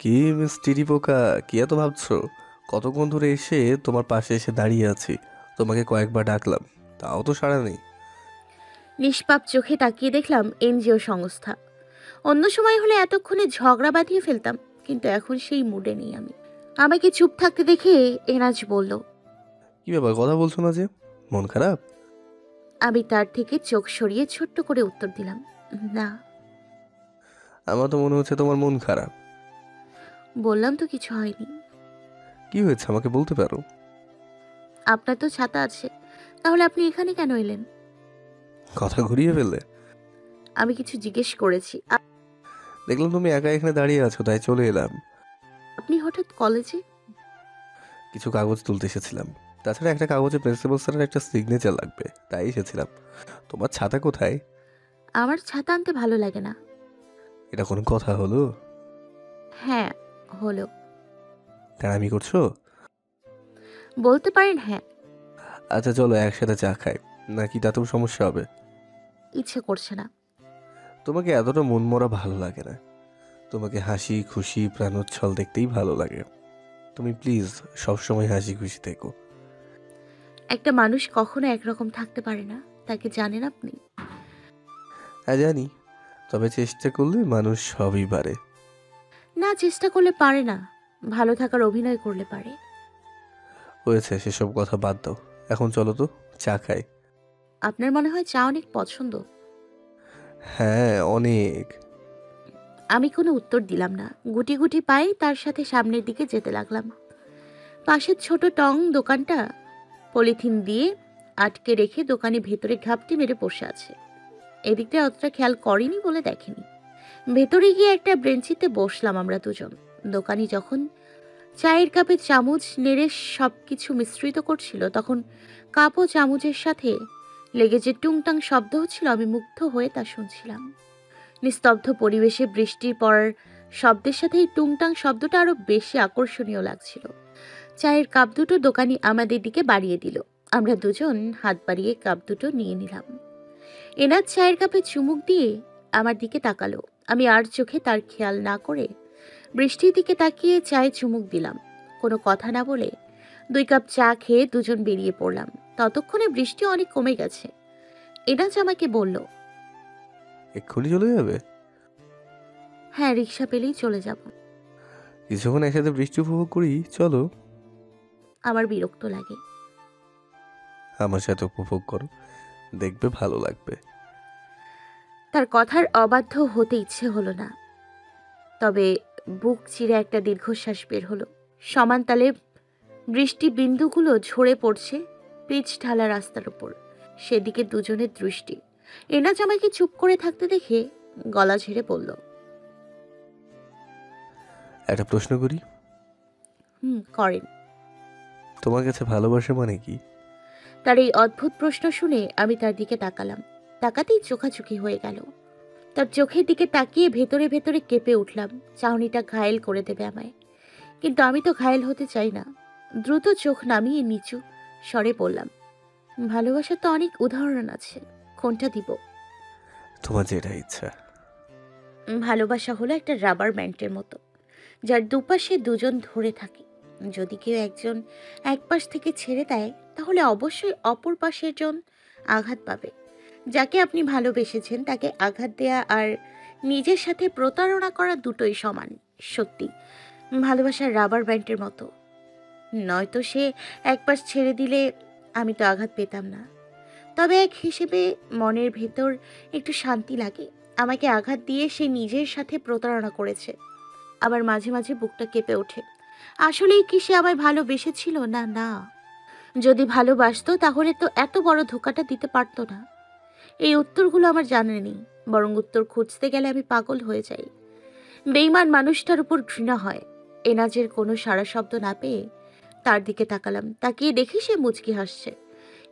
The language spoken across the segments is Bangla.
কি মিস টিরি পোকা, কি এত ভাবছো? কতক্ষণ ধরে এসে তোমার পাশে এসে দাঁড়িয়ে আছি, তোমাকে কয়েকবার ডাকলাম, তাও তো সাড়া নেই। নিষ্পাপ চোখে তাকিয়ে দেখলাম এনজিও সংস্থা। অন্য সময় হলে এতক্ষণে ঝগড়া বাঁধিয়ে ফেলতাম, কিন্তু এখন সেই মুডে নেই আমি। আমাকে চুপ থাকতে দেখে এনাজ বলল। কি ব্যাপার, কথা বলছো না যে? মন খারাপ? আমি তার থেকে চোখ সরিয়ে ছোট্ট করে উত্তর দিলাম, না। আমার তো মনে হচ্ছে তোমার মন খারাপ। বললাম তো কিছু হয়নি। কি হয়েছে আমাকে বলতে পারো? আপনার তো ছাতা আছে, তাহলে আপনি এখানে কেন এলেন? কথা ঘুরিয়ে ফেললে। আমি কিছু জিজ্ঞেস করেছি। দেখলাম তুমি একা এখানে দাঁড়িয়ে আছো, তাই চলে এলাম। আপনি হঠাৎ কলেজে? কিছু কাগজ তুলতে এসেছিলাম। তাছাড়া একটা কাগজে প্রিন্সিপাল স্যারের একটা সিগনেচার লাগবে, তাই এসেছিলাম। তোমার ছাতা কোথায়? আমার ছাতা আনতে ভালো লাগে না। এটা কোনো কথা হলো? হ্যাঁ, হলো। আমি করছো? বলতে পারেন হ্যাঁ। আচ্ছা চলো একসাথে চা খাই, নাকি তাতেও সমস্যা হবে? ইচ্ছে করছে না। তোমাকে এতটা মনমরা ভালো লাগে না। তোমাকে হাসি খুশি প্রাণোচ্ছল দেখতেই ভালো লাগে। তুমি প্লিজ সবসময় হাসি খুশি থেকো। একটা মানুষ কখনো একরকম থাকতে পারে না, তাকে জানেন আপনি? হ্যাঁ জানি, তবে চেষ্টা করলে মানুষ সবই পারে। না, চেষ্টা করলে পারে না, ভালো থাকার অভিনয় করলে পারে। হয়েছে, সেসব কথা বাদ দাও। এখন চলো তো, চা খাই। আপনার মনে হয় চা অনেক পছন্দ। হ্যাঁ অনেক। আমি কোনো উত্তর দিলাম না, গুটি গুটি পায়ে তার সাথে সামনের দিকে যেতে লাগলাম। পাশের ছোট টং দোকানটা পলিথিন দিয়ে আটকে রেখে দোকানে ভেতরে ঘাপটি মেরে বসে আছে। এদিকটা অতটা খেয়াল করেনি বলে দেখেনি। ভেতরে গিয়ে একটা বেঞ্চিতে বসলাম আমরা দুজন। দোকানি যখন চায়ের কাপে চামচ নেড়ে সবকিছু মিশ্রিত করছিল, তখন কাপ ও চামচের সাথে লেগে যে টুংটাং শব্দ হচ্ছিল, আমি মুগ্ধ হয়ে তা শুনছিলাম। নিস্তব্ধ পরিবেশে বৃষ্টির পড়ার শব্দের সাথে এই টুংটাং শব্দটা আরো বেশি আকর্ষণীয় লাগছিল। চায়ের কাপ দুটো দোকানি আমাদের দিকে বাড়িয়ে দিল। আমরা দুজন হাত বাড়িয়ে কাপ দুটো নিয়ে নিলাম। এনার চায়ের কাপে চুমুক দিয়ে আমার দিকে তাকালো। আমি আর চোখে তার খেয়াল না করে বৃষ্টির দিকে তাকিয়ে চায়ে চুমুক দিলাম। কোনো কথা না বলে 2 কাপ চা খেয়ে দুজন বেরিয়ে পড়লাম। ততক্ষণে বৃষ্টি অনেক কমে গেছে। এনাজ আমাকে বলল, এক্ষুনি চলে যাবে? হ্যাঁ, রিক্সা পেলেই চলে যাব। কিছুক্ষণ একসাথে বৃষ্টি উপভোগ করি, চলো। আমার বিরক্ত লাগে। আমার সাথে উপভোগ করো, দেখবে ভালো লাগবে। তার কথার অবাধ্য হতে ইচ্ছে হলো না, তবে বুক চিরে একটা দীর্ঘশ্বাস বের হলো। সমান তালে বৃষ্টি বিন্দুগুলো ঝরে পড়ছে পিচ ঢালা রাস্তার উপর। সেদিকে দুজনের দৃষ্টি। এনাজ আমাকে চুপ করে থাকতে দেখে গলা ঝেড়ে বলল, একটা প্রশ্ন করি? হুম, করেন। তোমার কাছে ভালোবাসা মানে কি? তার এই অদ্ভুত প্রশ্ন শুনে আমি তার দিকে তাকালাম। তাকাতেই চোখাচোখি হয়ে গেল। তার চোখের দিকে তাকিয়ে ভেতরে ভেতরে কেঁপে উঠলাম। চাহনিটা ঘায়েল করে দেবে আমায়, কিন্তু আমি তো ঘায়েল হতে চাই না। দ্রুত চোখ নামিয়ে নিচু স্বরে বললাম, ভালোবাসার তো অনেক উদাহরণ আছে, কোনটা দিব? তোমার যেটা ইচ্ছা। ভালোবাসা হলো একটা রাবার ব্যান্ডের মতো, যার দুপাশে দুজন ধরে থাকে। যদি কেউ একজন এক পাশ থেকে ছেড়ে দেয়, তাহলে অবশ্যই অপর পাশের জন আঘাত পাবে। যাকে আপনি ভালোবেসেছেন তাকে আঘাত দেয়া আর নিজের সাথে প্রতারণা করা দুটোই সমান। সত্যি, ভালোবাসার রাবার ব্যান্ডের মতো। নয়তো সে এক পাশ ছেড়ে দিলে আমি তো আঘাত পেতাম না। তবে এক হিসেবে মনের ভেতর একটু শান্তি লাগে। আমাকে আঘাত দিয়ে সে নিজের সাথে প্রতারণা করেছে। আবার মাঝে মাঝে বুকটা কেঁপে ওঠে। আসলেই কি সে আমায় ভালোবেসেছিল? না, না। যদি ভালোবাসতো তাহলে তো এত বড় ধোঁকাটা দিতে পারতো না। এই উত্তরগুলো আমার জানা নেই, বরং উত্তর খুঁজতে গেলে আমি পাগল হয়ে যাই। বেঈমান মানুষটার উপর ঘৃণা হয়। এনাজের কোনো সাড়া শব্দ না পেয়ে তার দিকে তাকালাম। তাকিয়ে দেখি সে মুচকি হাসছে।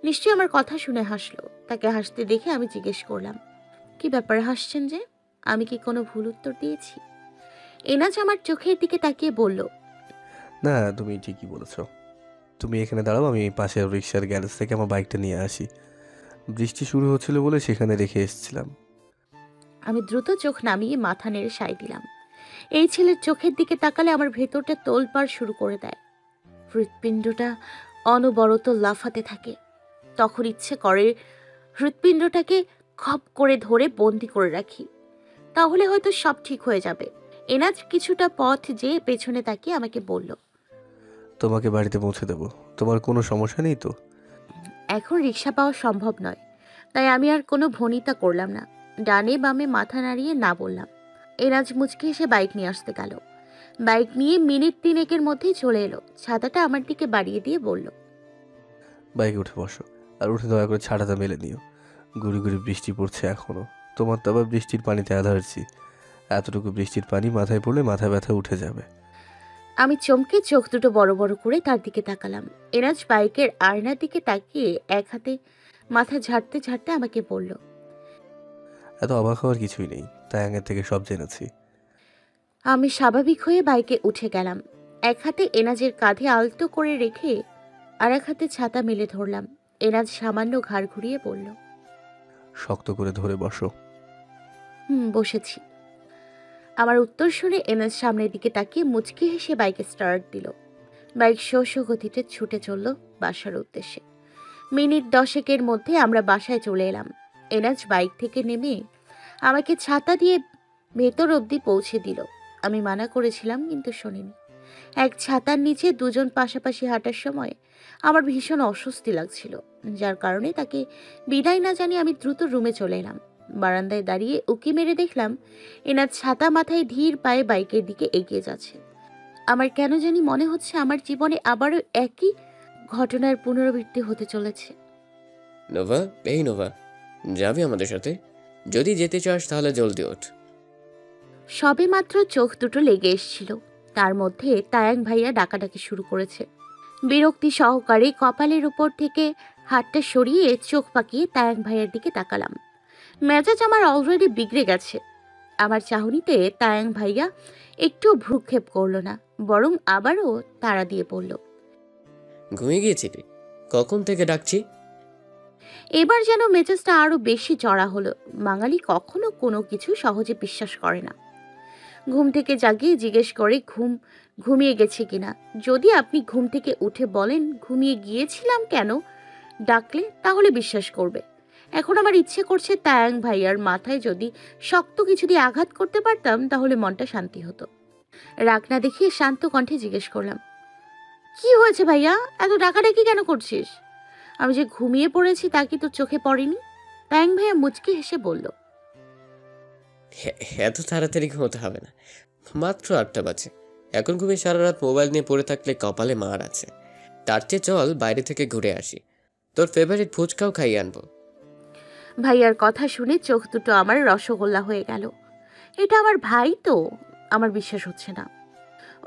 নিশ্চয়ই আমার কথা শুনে হাসলো। তাকে হাসতে দেখে আমি জিজ্ঞেস করলাম, কি ব্যাপারে হাসছেন যে? আমি কি কোনো ভুল উত্তর দিয়েছি? এনাজ আমার চোখের দিকে তাকিয়ে বলল, না, তুমি ঠিকই বলেছো। তুমি এখানে দাঁড়াও, আমি পাশের রিক্সার গ্যারেজ থেকে আমার বাইকটা নিয়ে আসি। বৃষ্টি শুরু হচ্ছিল বলে সেখানে রেখে এসেছিলাম। আমি দ্রুত চোখ নামিয়ে মাথা নেড়ে সায় দিলাম। এই ছেলের চোখের দিকে তাকালে আমার ভেতরটা তোলপাড় শুরু করে দেয়। হৃৎপিণ্ডটা অনবরত লাফাতে থাকে। তখন ইচ্ছে করে হৃৎপিণ্ডটাকে খপ করে ধরে বন্দি করে রাখি, তাহলে হয়তো সব ঠিক হয়ে যাবে। এনাজ কিছুটা পথ যেয়ে পেছনে তাকিয়ে আমাকে বলল, তোমাকে বাড়িতে পৌঁছে দেবো, তোমার কোনো সমস্যা নেই তো? এখন রিক্সা পাওয়া সম্ভব নয়, তাই আমি আর কোনো ভনিতা করলাম না। ডানে বামে মাথা নাড়িয়ে না বললাম। এনাজ মুচকি এসে বাইক নিয়ে আসতে গেল। বাইক নিয়ে মিনিট তিনেকের মধ্যেই চলে এলো। ছাতাটা আমার দিকে বাড়িয়ে দিয়ে বলল, বাইকে উঠে বসো, আর উঠে দয়া করে ছাতাটা মেলে নিও। গুড়ি গুড়ি বৃষ্টি পড়ছে এখনো। তোমার তো আবার বৃষ্টির পানিতে অ্যালার্জি। এতটুকু বৃষ্টির পানি মাথায় পড়লে মাথা ব্যথা উঠে যাবে। আমি চমকে চোখ দুটো বড় বড় করে তার দিকে তাকালাম। এনাজ বাইকের আয়নার দিকে তাকিয়ে এক হাতে মাথা ঝাড়তে ঝাড়তে আমাকে বলল, এত অবাক হওয়ার কিছুই নেই, তাই আগের থেকে সব জেনেছি। আমি স্বাভাবিক হয়ে বাইকে উঠে গেলাম। এক হাতে এনাজের কাঁধে আলতো করে রেখে আর এক হাতে ছাতা মেলে ধরলাম। এনাজ সামান্য ঘাড় ঘুরিয়ে বলল, শক্ত করে ধরে বসো। বসেছি। আমার উত্তর শুনে এনাজ সামনের দিকে তাকিয়ে মুচকি হেসে বাইকে স্টার্ট দিল। বাইক শো শো গতিতে ছুটে চলল বাসার উদ্দেশ্যে। মিনিট 10 মধ্যে আমরা বাসায় চলে এলাম। এনাজ বাইক থেকে নেমে আমাকে ছাতা দিয়ে ভেতর অবধি পৌঁছে দিল। আমি মানা করেছিলাম, কিন্তু শোনেনি। এক ছাতার নিচে দুজন পাশাপাশি হাঁটার সময় আমার ভীষণ অস্বস্তি লাগছিল, যার কারণে তাকে বিদায় না জানিয়ে আমি দ্রুত রুমে চলে এলাম। বারান্দায় দাঁড়িয়ে উকি মেরে দেখলাম এনার ছাতা মাথায় ধীর পায়ে বাইকের দিকে এগিয়ে যাচ্ছে। আমার কেন জানি মনে হচ্ছে আমার জীবনে আবারও একই ঘটনার পুনরাবৃত্তি হতে চলেছে। নোভা, এই নোভা, যাবি আমাদের সাথে? যদি যেতে চাস তাহলে জলদি ওঠ। সবে মাত্র চোখ দুটো লেগে এসছিল, তার মধ্যে তায়াং ভাইয়া ডাকাডাকি শুরু করেছে। বিরক্তি সহকারে কপালের উপর থেকে হাতটা সরিয়ে চোখ পাকিয়ে তায়াং ভাইয়ার দিকে তাকালাম। মেজাজ আমার অলরেডি বিগড়ে গেছে। আমার চাহনিতে তায়াং ভাইয়া একটু ভ্রুক্ষেপ করলো না, বরং আবারও তাড়া দিয়ে পড়ল, ঘুমিয়ে গিয়েছিলি? কখন থেকে ডাকছি। এবার যেন মেজাজটা আরো বেশি চড়া হলো। বাঙালি কখনো কোনো কিছু সহজে বিশ্বাস করে না। ঘুম থেকে জাগিয়ে জিজ্ঞেস করে ঘুমিয়ে গেছে কিনা। যদি আপনি ঘুম থেকে উঠে বলেন ঘুমিয়ে গিয়েছিলাম কেন ডাকলে, তাহলে বিশ্বাস করবে। এখন আমার ইচ্ছে করছে তায়াং ভাইয়ার মাথায় যদি শক্ত কিছু দিয়ে আঘাত করতে পারতাম, তাহলে মনটা শান্তি হতো। রাগ না দেখিয়ে শান্ত কণ্ঠে জিজ্ঞেস করলাম, কি হয়েছে ভাইয়া, এত ডাকাডাকি কেন করছিস? আমি যে ঘুমিয়ে পড়েছি তা কি তোর চোখে পড়েনি? তায়াং ভাইয়া মুচকি হেসে বলল, এত তাড়াতাড়ি ঘুমোতে হবে না, মাত্র 8টা বাজে। এখন ঘুমিয়ে সারা রাত মোবাইল নিয়ে পড়ে থাকলে কপালে মার আছে। তার চেয়ে চল বাইরে থেকে ঘুরে আসি, তোর ফেভারিট ফুচকাও খাইয়ে আনবো। ভাইয়ার কথা শুনে চোখ দুটো আমার রসগোল্লা হয়ে গেল। এটা আমার ভাই তো। আমার বিশ্বাস হচ্ছে না।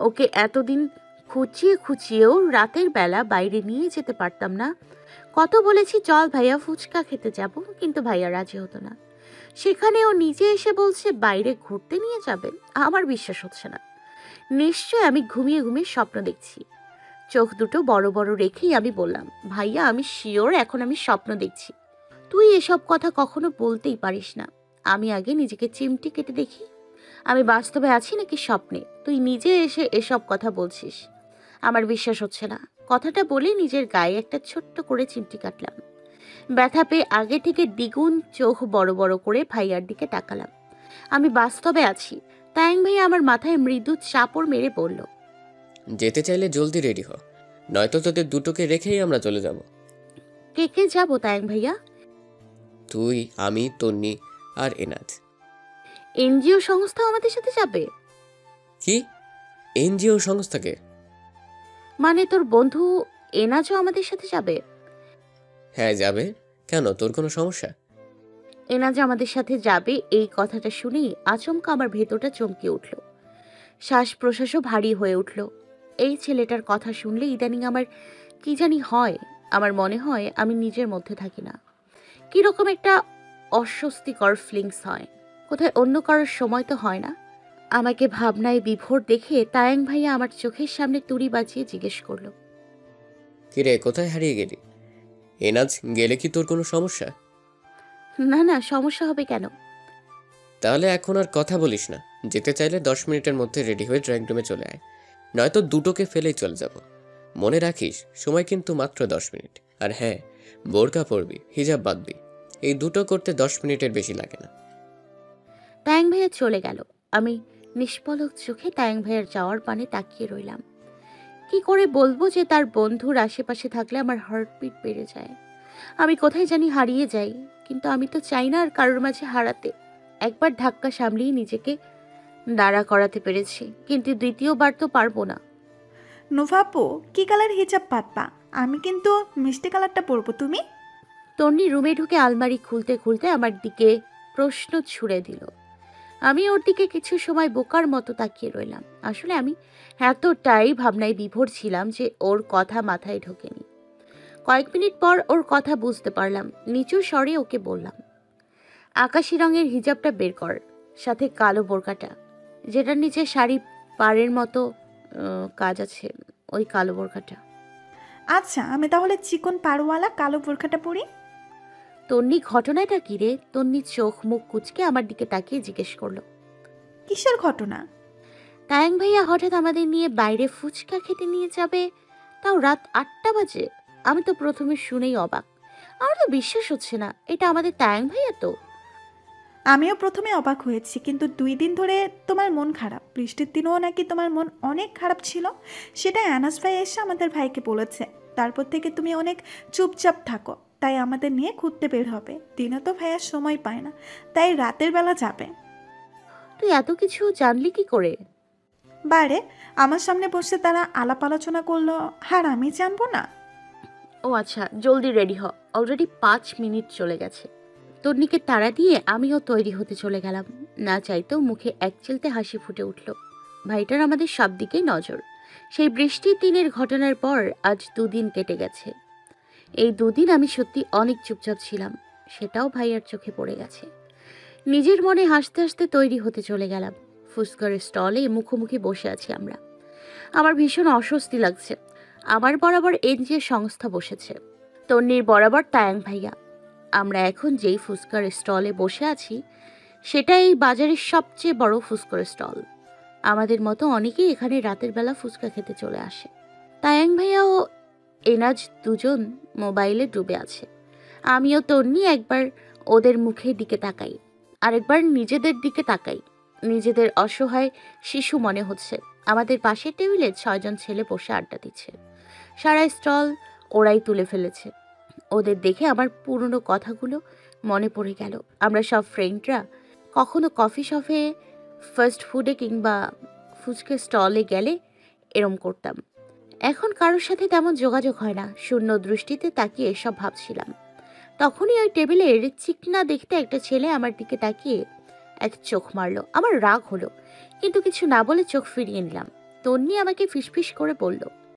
ওকে এতদিন খুঁচিয়ে খুঁচিয়েও রাতের বেলা বাইরে নিয়ে যেতে পারতাম না। কত বলেছি চল ভাইয়া ফুচকা খেতে যাব, কিন্তু ভাইয়া রাজি হতো না। সেখানে ও নিজে এসে বলছে বাইরে ঘুরতে নিয়ে যাবে। আমার বিশ্বাস হচ্ছে না। নিশ্চয় আমি ঘুমিয়ে ঘুমিয়ে স্বপ্ন দেখছি। চোখ দুটো বড় বড় রেখেই আমি বললাম, ভাইয়া আমি শিওর এখন আমি স্বপ্ন দেখছি। তুই এসব কথা কখনো বলতেই পারিস না। আমি আগে নিজেকে চিমটি কেটে দেখি আমি বাস্তবে আছি নাকি স্বপ্নে। তুই নিজে এসে এসব কথা বলছিস, আমার বিশ্বাস হচ্ছে না। কথাটা বলে নিজের গায়ে একটা ছোট্ট করে চিমটি কাটলাম। ব্যথা পেয়ে আগে থেকে দ্বিগুণ চোখ বড় বড় করে ভাইয়ার দিকে তাকালাম। আমি বাস্তবে আছি। তায়াং ভাইয়া আমার মাথায় মৃদু চাপড় মেরে বলল, যেতে চাইলে জলদি রেডি হ, নয়তো তোদের দুটোকে রেখেই আমরা চলে যাব। কে কে যাবো তায়াং ভাইয়া? তুই, আমি, তন্নি আর এনাজ। এনজিও সংস্থা আমাদের সাথে যাবে? কি? এনজিও সংস্থাকে? মানে তোর বন্ধু এনাজও আমাদের সাথে যাবে? হ্যাঁ যাবে। কেন, তোর কোনো সমস্যা? এনাজ আমাদের সাথে যাবে এই কথাটা শুনেই আচমকা আমার ভেতরটা চমকে উঠল। শ্বাস প্রশ্বাসও ভারী হয়ে উঠল। এই ছেলেটার কথা শুনলে ইদানিং আমার কি জানি হয়। আমার মনে হয় আমি নিজের মধ্যে থাকি না। কিরকম একটা অস্বস্তিকর ফিলিংস হয়। কোথায় অন্য কারোর সময় তো হয় না। আমাকে ভাবনায় বিভোর দেখে তায়াং ভাইয়া আমার চোখের সামনে তুড়ি বাজিয়ে জিজ্ঞেস করলো, কিরে, কোথায় হারিয়ে গেলি? এনাজ গেলে কি তোর কোনো সমস্যা? না না, সমস্যা হবে কেন? তাহলে এখন আর কথা বলিস না, যেতে চাইলে 10 মিনিটের মধ্যে রেডি হয়ে ড্রয়িং রুমে চলে আয়, নয়তো দুটোকে ফেলেই চলে যাব। মনে রাখিস সময় কিন্তু মাত্র 10 মিনিট। আর হ্যাঁ, বোরকা পরবি, হিজাব বাঁধবি, এই দুটো করতে 10 মিনিটের বেশি লাগে না। তায়াং ভাইয়া চলে গেল। আমি নিষ্পলক চোখে তায়াং ভাইয়ার যাওয়ার পানে তাকিয়ে রইলাম। কি করে বলবো যে তার বন্ধুর আশেপাশে থাকলে আমার হার্টবিট বেড়ে যায়, আমি কোথায় জানি হারিয়ে যাই। কিন্তু আমি তো চাই না আর কারোর মাঝে হারাতে। একবার ধাক্কা সামলিয়ে নিজেকে দাঁড়া করাতে পেরেছি, কিন্তু দ্বিতীয়বার তো পারবো না। নোভাপু, কি কালার হিজাব পাতবা? আমি কিন্তু মিষ্টি কালারটা পরবো। তুমি? তন্নি রুমে ঢুকে আলমারি খুলতে খুলতে আমার দিকে প্রশ্ন ছুড়ে দিল। আমি ওর দিকে কিছু সময় বোকার মতো তাকিয়ে রইলাম। আসলে আমি এতটাই ভাবনায় বিভোর ছিলাম যে ওর কথা মাথায় ঢোকেনি। কয়েক মিনিট পর ওর কথা বুঝতে পারলাম। নিচু স্বরে ওকে বললাম, আকাশি রঙের হিজাবটা বের কর, সাথে কালো বোরকাটা, যেটার নিচে শাড়ি পাড়ের মতো কাজ আছে, ওই কালো বোরকাটা। আচ্ছা, আমি তাহলে চিকন পাড়ওয়ালা কালো বোরখাটা পরি। তন্নি, ঘটনাটা কি রে? তন্নি চোখ মুখ কুচকে আমার দিকে তাকিয়ে জিজ্ঞেস করলো। কিসের ঘটনা? তায়াং ভাইয়া হঠাৎ আমাদের নিয়ে বাইরে ফুচকা খেতে নিয়ে যাবে, তাও রাত 8টা বাজে। আমি তো প্রথমে শুনেই অবাক। আমার তো বিশ্বাস হচ্ছে না এটা আমাদের তায়াং ভাইয়া তো। আমিও প্রথমে অবাক হয়েছি, কিন্তু 2 দিন ধরে তোমার মন খারাপ। বৃষ্টির দিনেও নাকি তোমার মন অনেক খারাপ ছিল, সেটা অ্যানাস ভাই এসে আমাদের ভাইকে বলেছে। তারপর থেকে তুমি অনেক চুপচাপ থাকো, তাই আমাদের নিয়ে ঘুরতে বের হবে। দিনে তো ভাইয়ার সময় পায় না, তাই রাতের বেলা যাবে। তুই এত কিছু জানলি কি করে? বারে, আমার সামনে বসে তারা আলাপ আলোচনা করলো, আর আমি জানবো না? ও আচ্ছা, জলদি রেডি হ, অলরেডি 5 মিনিট চলে গেছে। তন্নিকে তাড়া দিয়ে আমিও তৈরি হতে চলে গেলাম। না চাইতেও মুখে এক চিলতে হাসি ফুটে উঠল। ভাইটার আমাদের সব দিকেই নজর। সেই বৃষ্টির দিনের ঘটনার পর আজ 2 দিন কেটে গেছে। এই 2 দিন আমি সত্যি অনেক চুপচাপ ছিলাম, সেটাও ভাইয়ার চোখে পড়ে গেছে। নিজের মনে হাসতে হাসতে তৈরি হতে চলে গেলাম। ফুচকার স্টলে মুখোমুখি বসে আছি আমরা। আমার ভীষণ অস্বস্তি লাগছে। আমার বরাবর এনজিও সংস্থা বসেছে, তন্নির বরাবর তায়াং ভাইয়া। আমরা এখন যেই ফুচকার স্টলে বসে আছি সেটা এই বাজারের সবচেয়ে বড় ফুচকার স্টল। আমাদের মতো অনেকেই এখানে রাতের বেলা ফুচকা খেতে চলে আসে। তায়াং ভাইয়া ও এনাজ দুজন মোবাইলে ডুবে আছে। আমিও তন্নি একবার ওদের মুখের দিকে তাকাই, আরেকবার নিজেদের দিকে তাকাই। নিজেদের অসহায় শিশু মনে হচ্ছে। আমাদের পাশের টেবিলে 6 জন ছেলে বসে আড্ডা দিচ্ছে। সারা স্টল ওরাই তুলে ফেলেছে। ওদের দেখে আমার পুরনো কথাগুলো মনে পড়ে গেল। আমরা সব ফ্রেন্ডরা কখনো কফি শপে, ফাস্ট ফুডে কিংবা ফুচকা স্টলে গেলে এরম করতাম। এখন কারোর সাথে তেমন যোগাযোগ হয় না। শূন্য দৃষ্টিতে তাকিয়ে এসব ভাবছিলাম। তখনই ওই টেবিলের চিকনা দেখতে একটা ছেলে আমার দিকে তাকিয়ে এক চোখ মারলো। আমার রাগ হলো, কিন্তু কিছু না বলে চোখ ফিরিয়ে নিলাম। তন্নি আমাকে ফিসফিস করে বলল,